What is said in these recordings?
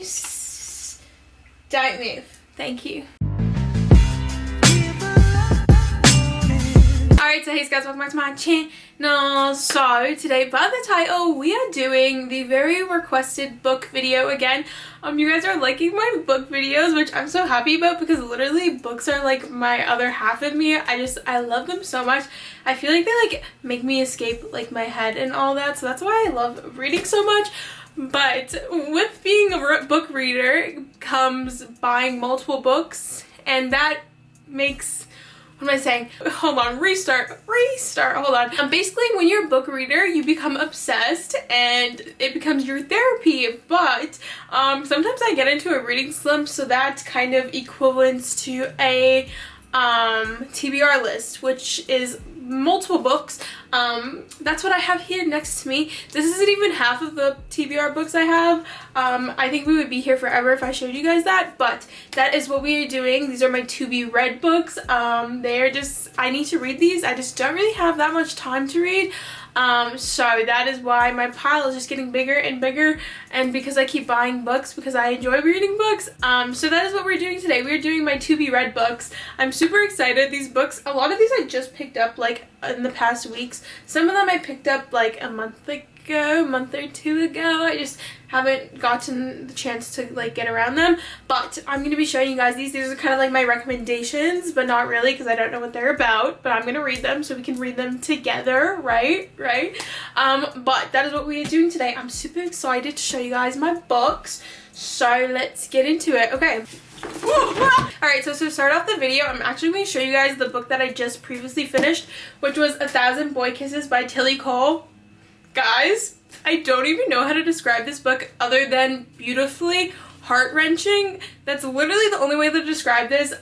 Don't move. Thank you. Alright, so hey guys, welcome back to my channel. So today, by the title, we are doing the very requested book video again. You guys are liking my book videos, which I'm so happy about because literally books are like my other half of me. I love them so much. I feel like they like make me escape like my head and all that, so that's why I love reading so much. But with being a book reader comes buying multiple books, and that makes, what am I saying? Hold on, restart, hold on. Basically, when you're a book reader, you become obsessed and it becomes your therapy, but sometimes I get into a reading slump, so that's kind of equivalent to a TBR list, which is multiple books. That's what I have here next to me. This isn't even half of the TBR books I have. I think we would be here forever if I showed you guys that, but that is what we are doing. These are my to be read books. They're just, I need to read these. I just don't really have that much time to read. So that is why my pile is just getting bigger and bigger, and because I keep buying books because I enjoy reading books. So that is what we're doing today. We're doing my to be read books. I'm super excited. These books, a lot of these I just picked up like in the past weeks. Some of them I picked up like a month or two ago. I just haven't gotten the chance to like get around them, but I'm going to be showing you guys these. These are kind of like my recommendations, but not really because I don't know what they're about, but I'm going to read them so we can read them together, right? But that is what we are doing today. I'm super excited to show you guys my books, so let's get into it. Okay. Alright, so to start off the video, I'm actually going to show you guys the book that I just previously finished, which was 1,000 Boy Kisses by Tilly Cole. Guys, I don't even know how to describe this book other than beautifully heart-wrenching. That's literally the only way to describe this.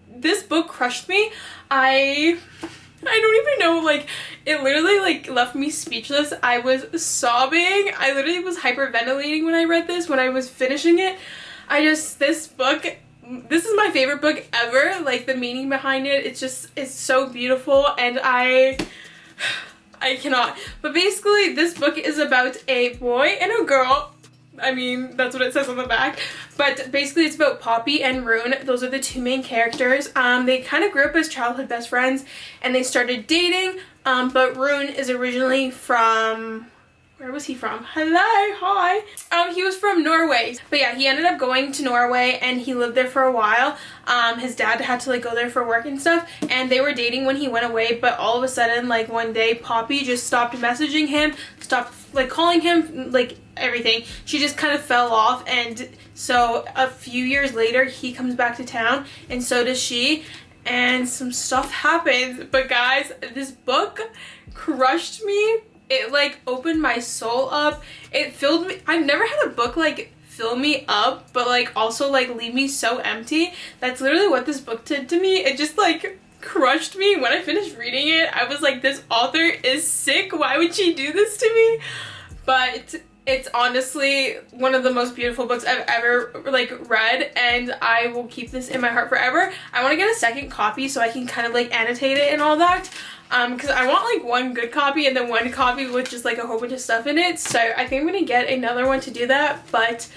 This book crushed me. I don't even know, like, it literally like left me speechless. I was sobbing. I literally was hyperventilating when I read this, when I was finishing it. This book, this is my favorite book ever. Like, the meaning behind it, it's so beautiful, and I cannot. But basically, this book is about a boy and a girl. I mean, that's what it says on the back. But basically, it's about Poppy and Rune. Those are the two main characters. They kind of grew up as childhood best friends, and they started dating. But Rune is originally from... Where was he from? Hello, hi. He was from Norway. But yeah, he ended up going to Norway and he lived there for a while. His dad had to like go there for work and stuff, and they were dating when he went away, but all of a sudden, like one day, Poppy just stopped messaging him, stopped like calling him, like everything. She just kind of fell off, and so a few years later, he comes back to town, and so does she, and some stuff happens. But guys, this book crushed me. It like opened my soul up. It filled me. I've never had a book like fill me up, but like also like leave me so empty. That's literally what this book did to me. It just like crushed me. When I finished reading it, I was like, this author is sick. Why would she do this to me? But it's honestly one of the most beautiful books I've ever like read, and I will keep this in my heart forever. I want to get a second copy so I can kind of like annotate it and all that. Because I want like one good copy and then one copy with just like a whole bunch of stuff in it. So I think I'm gonna get another one to do that. But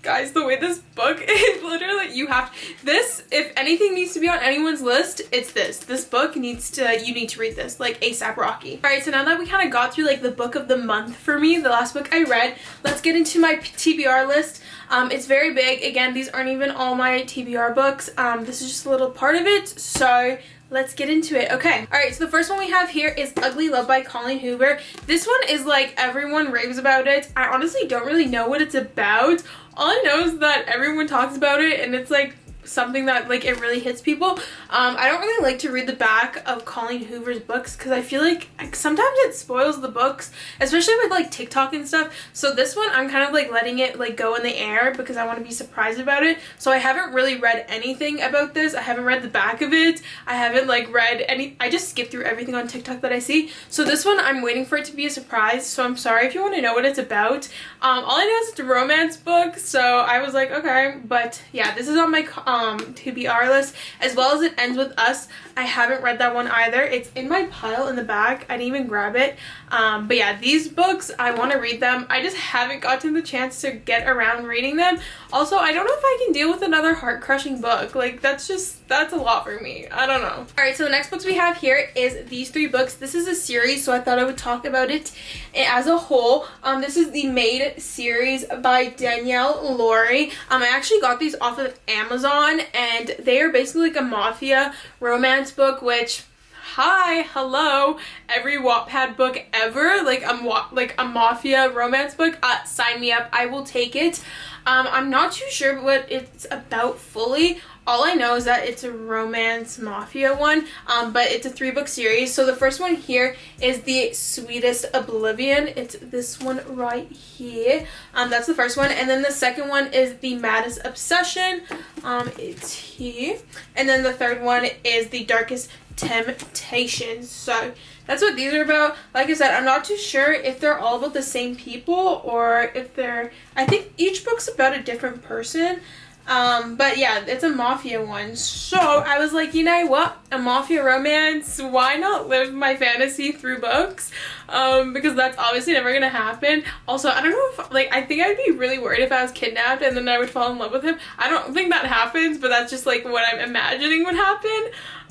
guys, the way this book is, literally, you have this, if anything needs to be on anyone's list, it's this book needs to, you need to read this like ASAP Rocky. All right, so now that we kind of got through like the book of the month for me, the last book I read, let's get into my TBR list. It's very big. Again, these aren't even all my TBR books. This is just a little part of it, so let's get into it. Okay. Alright, so the first one we have here is Ugly Love by Colleen Hoover. This one is like, everyone raves about it. I honestly don't really know what it's about. All I know is that everyone talks about it, and it's like something that like it really hits people. I don't really like to read the back of Colleen Hoover's books because I feel like sometimes it spoils the books, especially with like TikTok and stuff. So this one I'm kind of like letting it like go in the air because I want to be surprised about it. So I haven't really read anything about this. I haven't read the back of it. I haven't like read any, I just skip through everything on TikTok that I see. So this one I'm waiting for it to be a surprise. So I'm sorry if you want to know what it's about. All I know is it's a romance book, so I was like, okay. But yeah, this is on my TBR list, as well as It Ends With Us. I haven't read that one either. It's in my pile in the back. I didn't even grab it. But yeah, these books, I want to read them. I just haven't gotten the chance to get around reading them. Also, I don't know if I can deal with another heart-crushing book. Like, that's a lot for me. I don't know. Alright, so the next books we have here is these 3 books. This is a series, so I thought I would talk about it as a whole. This is the Maid series by Danielle Laurie. I actually got these off of Amazon, and they are basically like a mafia romance book, which, hi, hello, every Wattpad book ever, like a mafia romance book, sign me up, I will take it. I'm not too sure what it's about fully. All I know is that it's a romance mafia one, but it's a 3-book series. So the first one here is The Sweetest Oblivion. It's this one right here. That's the first one. And then the second one is The Maddest Obsession. It's here. And then the third one is The Darkest Temptation. So that's what these are about. Like I said, I'm not too sure if they're all about the same people or if they're, I think each book's about a different person. But yeah, it's a mafia one. So I was like, you know what? A mafia romance, why not live my fantasy through books? Because that's obviously never gonna happen. Also, I don't know if, like, I think I'd be really worried if I was kidnapped and then I would fall in love with him. I don't think that happens, but that's just like what I'm imagining would happen.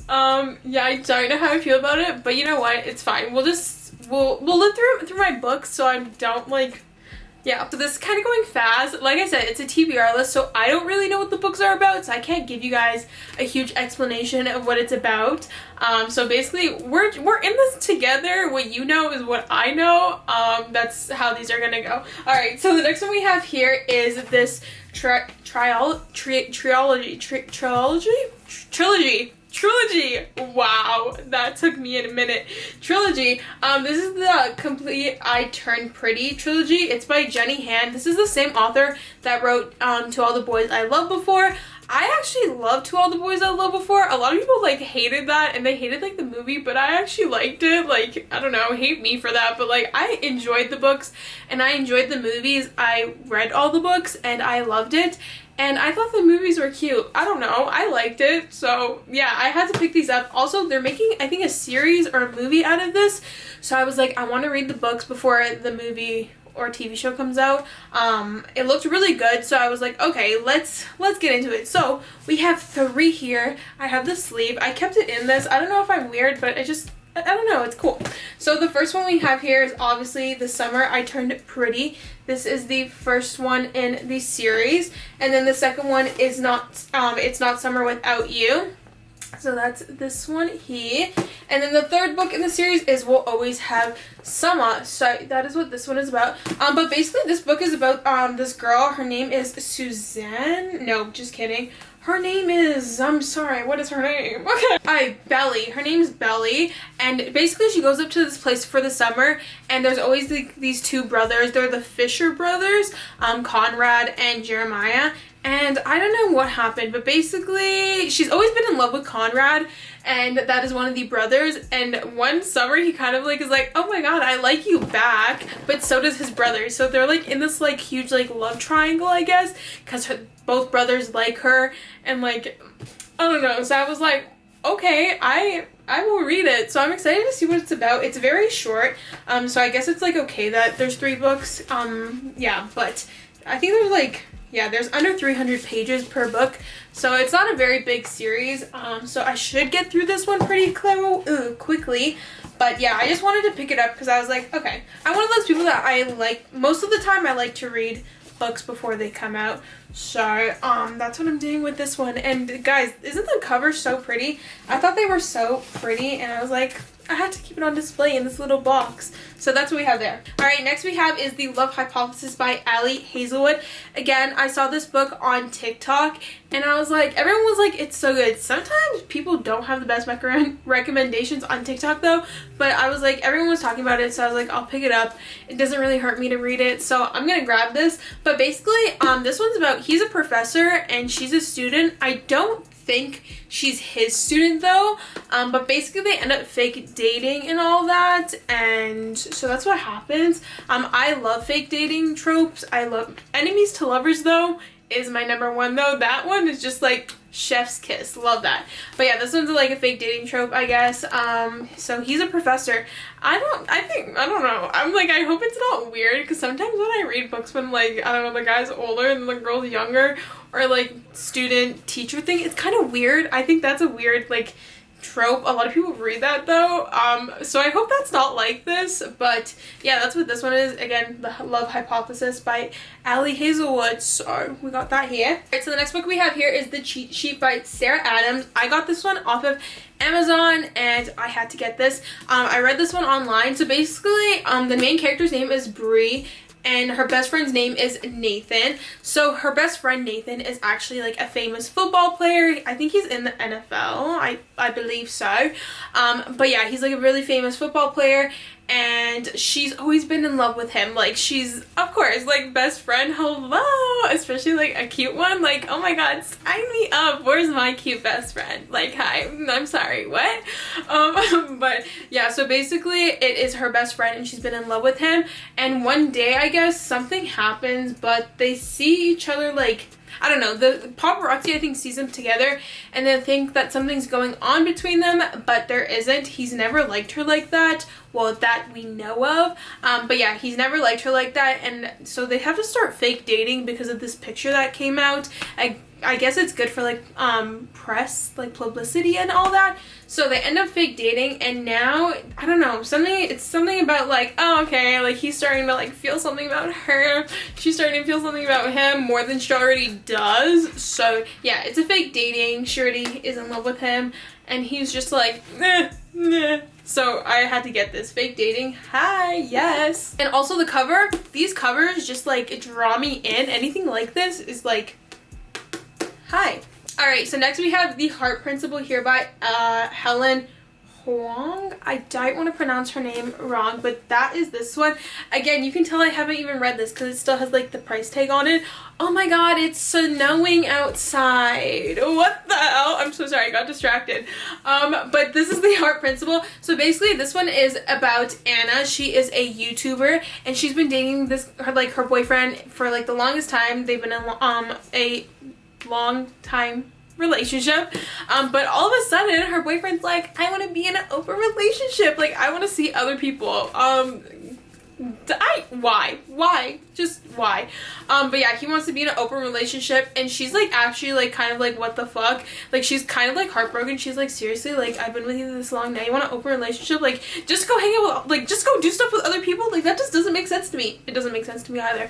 Yeah, I don't know how I feel about it, but you know what? It's fine. We'll live through my books so I don't like. Yeah, so this is kind of going fast. Like I said, it's a TBR list, so I don't really know what the books are about, so I can't give you guys a huge explanation of what it's about. So basically, we're in this together. What you know is what I know. That's how these are gonna go. Alright, so the next one we have here is this trilogy. Wow, that took me a minute. Trilogy. This is the complete I Turned Pretty trilogy. It's by Jenny Han. This is the same author that wrote To All the Boys I Loved Before. I actually loved To All the Boys I Loved Before. A lot of people like hated that and they hated like the movie, but I actually liked it. Like, I don't know, hate me for that, but like I enjoyed the books and I enjoyed the movies. I read all the books and I loved it. And I thought the movies were cute. I don't know. I liked it. So, yeah, I had to pick these up. Also, they're making, I think, a series or a movie out of this. So I was like, I want to read the books before the movie or TV show comes out. It looked really good. So I was like, okay, let's get into it. So we have 3 here. I have the sleeve. I kept it in this. I don't know if I'm weird, but I don't know, it's cool. So the first one we have here is obviously The Summer I Turned Pretty. This is the first one in the series. And then the second one is It's Not Summer Without You. So that's this one here. And then the third book in the series is We'll Always Have Summer. So that is what this one is about. But basically this book is about this girl. Her name is Suzanne. No, just kidding. Her name is, I'm sorry, what is her name? Okay. Belly. Her name is Belly. And basically she goes up to this place for the summer. And there's always these 2 brothers. They're the Fisher brothers, Conrad and Jeremiah. And I don't know what happened, but basically she's always been in love with Conrad, and that is one of the brothers. And one summer he kind of like is like, oh my god, I like you back, but so does his brother. So they're like in this like huge like love triangle, I guess, because both brothers like her, and like, I don't know. So I was like, okay, I will read it. So I'm excited to see what it's about. It's very short, so I guess it's like okay that there's 3 books. Yeah, but I think there's like, yeah, there's under 300 pages per book, so it's not a very big series, so I should get through this one pretty quickly. But yeah, I just wanted to pick it up because I was like, okay, I'm one of those people that I like, most of the time I like to read books before they come out. So that's what I'm doing with this one. And guys, isn't the cover so pretty? I thought they were so pretty, and I was like, I had to keep it on display in this little box. So that's what we have there. Alright, next we have is The Love Hypothesis by Ali Hazelwood. Again, I saw this book on TikTok and I was like, everyone was like, it's so good. Sometimes people don't have the best recommendations on TikTok though, but I was like, everyone was talking about it, so I was like, I'll pick it up. It doesn't really hurt me to read it, so I'm gonna grab this. But basically, this one's about, he's a professor and she's a student. I don't think she's his student though, but basically they end up fake dating and all that, and so that's what happens. I love fake dating tropes. I love enemies to lovers though is my number one though. That one is just like Chef's kiss. Love that. But yeah, this one's like a fake dating trope, I guess. So he's a professor. I don't know. I'm like, I hope it's not weird, because sometimes when I read books when like, I don't know, the guy's older and the girl's younger, or like student teacher thing, it's kind of weird. I think that's a weird like trope. A lot of people read that though. So I hope that's not like this, but yeah, that's what this one is. Again, The Love Hypothesis by Ali Hazelwood. So we got that here. Alright, so the next book we have here is The Cheat Sheet by Sarah Adams. I got this one off of Amazon and I had to get this. I read this one online. So basically, the main character's name is Bree, and her best friend's name is Nathan. So her best friend Nathan is actually like a famous football player. I think he's in the NFL. I believe so. But yeah, he's like a really famous football player, and she's always been in love with him. Like, she's, of course, like, best friend, hello, especially like a cute one. Like, oh my god, sign me up. Where's my cute best friend? Like, hi, I'm sorry, what? But yeah, so basically it is her best friend and she's been in love with him, and one day I guess something happens, but they see each other, like, I don't know, the paparazzi I think sees them together and they think that something's going on between them, but there isn't. He's never liked her like that, well, that we know of. But yeah, he's never liked her like that, and so they have to start fake dating because of this picture that came out. I guess it's good for like press, like publicity and all that. So they end up fake dating, and now I don't know, it's something about like, oh okay, like he's starting to like feel something about her, she's starting to feel something about him more than she already does. So yeah, it's a fake dating. She already is in love with him and he's just like nah. So I had to get this fake dating. Hi, yes. And also the cover, these covers just like draw me in. Anything like this is like, hi. Alright, so next we have The Heart Principle here by Helen Huang. I don't want to pronounce her name wrong, but that is this one. Again, you can tell I haven't even read this because it still has like the price tag on it. Oh my god, it's snowing outside. What the hell? I'm so sorry, I got distracted. But this is The Heart Principle. So basically this one is about Anna. She is a YouTuber and she's been dating her boyfriend for like the longest time. They've been in a long time relationship, but all of a sudden her boyfriend's like, I want to be in an open relationship, like I want to see other people. Why? Just why? But yeah, he wants to be in an open relationship, and she's like actually like kind of like, what the fuck? Like she's kind of like heartbroken. She's like, seriously, like I've been with you this long, now you want an open relationship? Like just go hang out with, like just go do stuff with other people? Like that just doesn't make sense to me. It doesn't make sense to me either.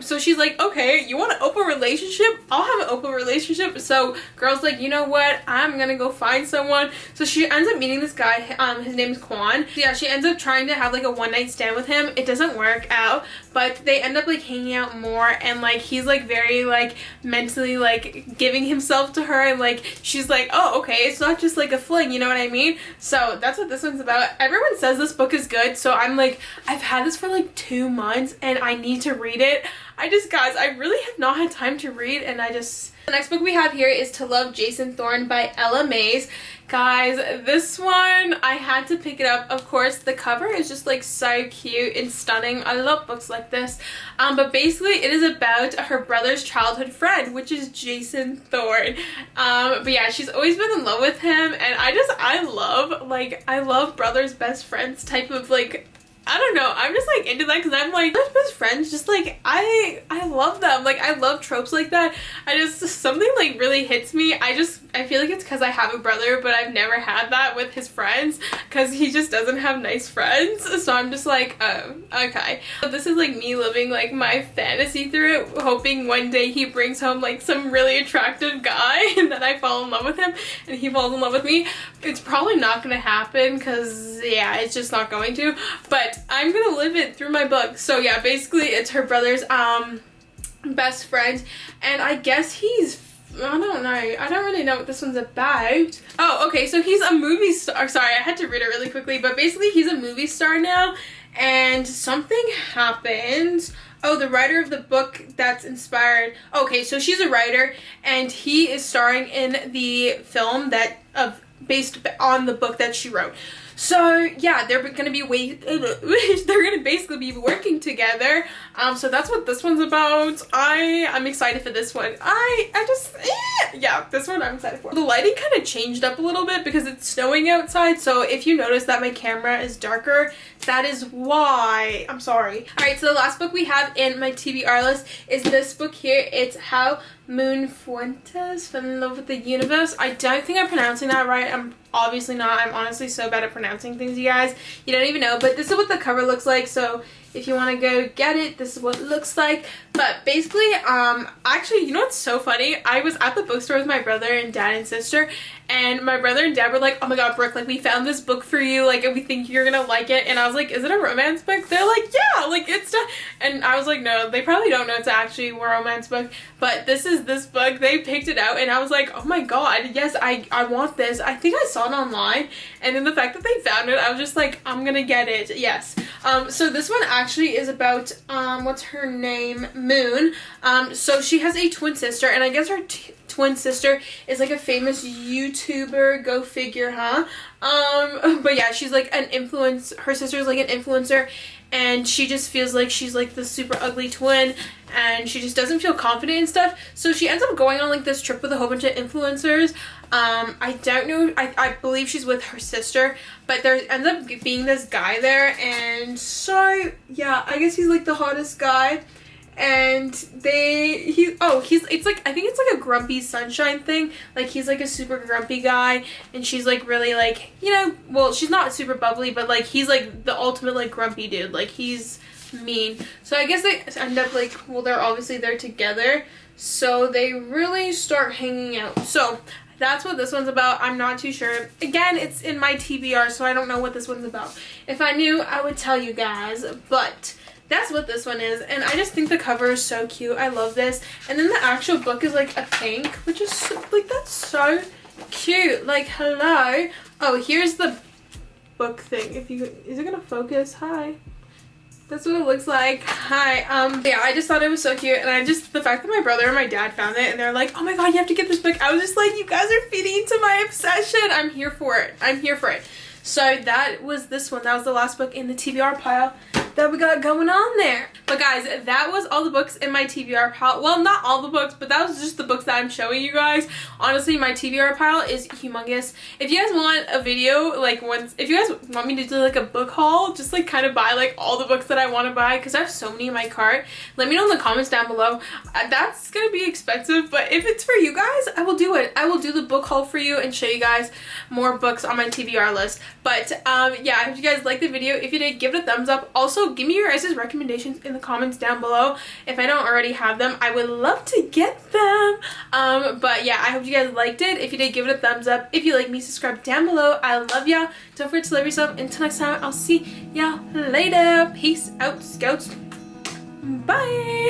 So she's like, okay, you want an open relationship? I'll have an open relationship. So girl's like, you know what? I'm gonna go find someone. So she ends up meeting this guy. His name's Quan. So yeah, she ends up trying to have like a one-night stand with him. It doesn't work out, but they end up like hanging out more, and like he's like very like mentally like giving himself to her, and like she's like, oh okay, it's not just like a fling, you know what I mean? So that's what this one's about. Everyone says this book is good, so I'm like, I've had this for like 2 months and I need to read it. Guys, I really have not had time to read, and the next book we have here is To Love Jason Thorne by Ella Mays. Guys, this one, I had to pick it up. Of course, the cover is just like so cute and stunning. I love books like this. But basically it is about her brother's childhood friend, which is Jason Thorne. But yeah, she's always been in love with him, and I love brothers best friends type of like, I don't know, I'm just like into that, because I'm like, best friends, just like, I love them. Like I love tropes like that. Something like really hits me. I feel like it's because I have a brother, but I've never had that with his friends, because he just doesn't have nice friends. So I'm just like, oh, okay. So this is like me living like my fantasy through it, hoping one day he brings home like some really attractive guy and then I fall in love with him and he falls in love with me. It's probably not gonna happen, because yeah, it's just not going to, but I'm gonna live it through my book. So yeah, basically it's her brother's best friend, and I guess he's, I don't know, I don't really know what this one's about. Oh, okay, so he's a movie star. Sorry, I had to read it really quickly, but basically he's a movie star now, and something happened. Oh, the writer of the book that's inspired. Okay, so she's a writer, and he is starring in the film based on the book that she wrote. So yeah, they're gonna be they're gonna basically be working together. So that's what this one's about. I'm excited for this one. Yeah, this one I'm excited for. The lighting kind of changed up a little bit because it's snowing outside, so if you notice that my camera is darker, that is why. I'm sorry. Alright, so the last book we have in my TBR list is this book here. It's How Moon Fuentes Fell in Love with the Universe. I don't think I'm pronouncing that right. I'm obviously not. I'm honestly so bad at pronouncing things, you guys. You don't even know. But this is what the cover looks like. So if you want to go get it, this is what it looks like. But basically, actually, you know what's so funny? I was at the bookstore with my brother and dad and sister, and my brother and dad were like, oh my god, Brooke, like, we found this book for you, like, and we think you're gonna like it. And I was like, is it a romance book? They're like, yeah, like, it's not. And I was like, no, they probably don't know it's actually a romance book, but this is this book. They picked it out, and I was like, oh my god, yes, I want this. I think I saw it online, and then the fact that they found it, I was just like, I'm gonna get it, yes. So this one actually is about, what's her name? Moon. So she has a twin sister, and I guess her twin sister is like a famous YouTuber. Go figure, huh? But yeah, she's like an influence. Her sister's like an influencer, and she just feels like she's like the super ugly twin, and she just doesn't feel confident and stuff. So she ends up going on like this trip with a whole bunch of influencers. I don't know, I believe she's with her sister, but there ends up being this guy there, and so yeah, I guess he's like the hottest guy. And it's like, I think it's like a grumpy sunshine thing. Like, he's like a super grumpy guy, and she's like really like, you know, well, she's not super bubbly, but like he's like the ultimate like grumpy dude. Like, he's mean. So I guess they end up like, well, they're obviously there together, so they really start hanging out. So that's what this one's about. I'm not too sure. Again, it's in my TBR, so I don't know what this one's about. If I knew, I would tell you guys, but that's what this one is, and I just think the cover is so cute. I love this. And then the actual book is like a pink, which is so, like, that's so cute. Like, hello. Oh, here's the book thing. Is it gonna focus? Hi. That's what it looks like. Hi. Yeah, I just thought it was so cute, and the fact that my brother and my dad found it, and they're like, oh my god, you have to get this book. I was just like, you guys are feeding into my obsession. I'm here for it. I'm here for it. So that was this one. That was the last book in the TBR pile that we got going on there. But guys, that was all the books in my TBR pile. Well, not all the books, but that was just the books that I'm showing you guys. Honestly, my TBR pile is humongous. If you guys want a video, like, if you guys want me to do like a book haul, just like kind of buy like all the books that I want to buy, because I have so many in my cart, let me know in the comments down below. That's gonna be expensive, but if it's for you guys, I will do it. I will do the book haul for you and show you guys more books on my TBR list. But yeah, I hope you guys liked the video. If you did, give it a thumbs up. Also, give me your guys' recommendations in the comments down below. If I don't already have them, I would love to get them. But yeah, I hope you guys liked it. If you did, give it a thumbs up. If you like me, subscribe down below. I love y'all. Don't forget to love yourself. Until next time, I'll see y'all later. Peace out, scouts. Bye.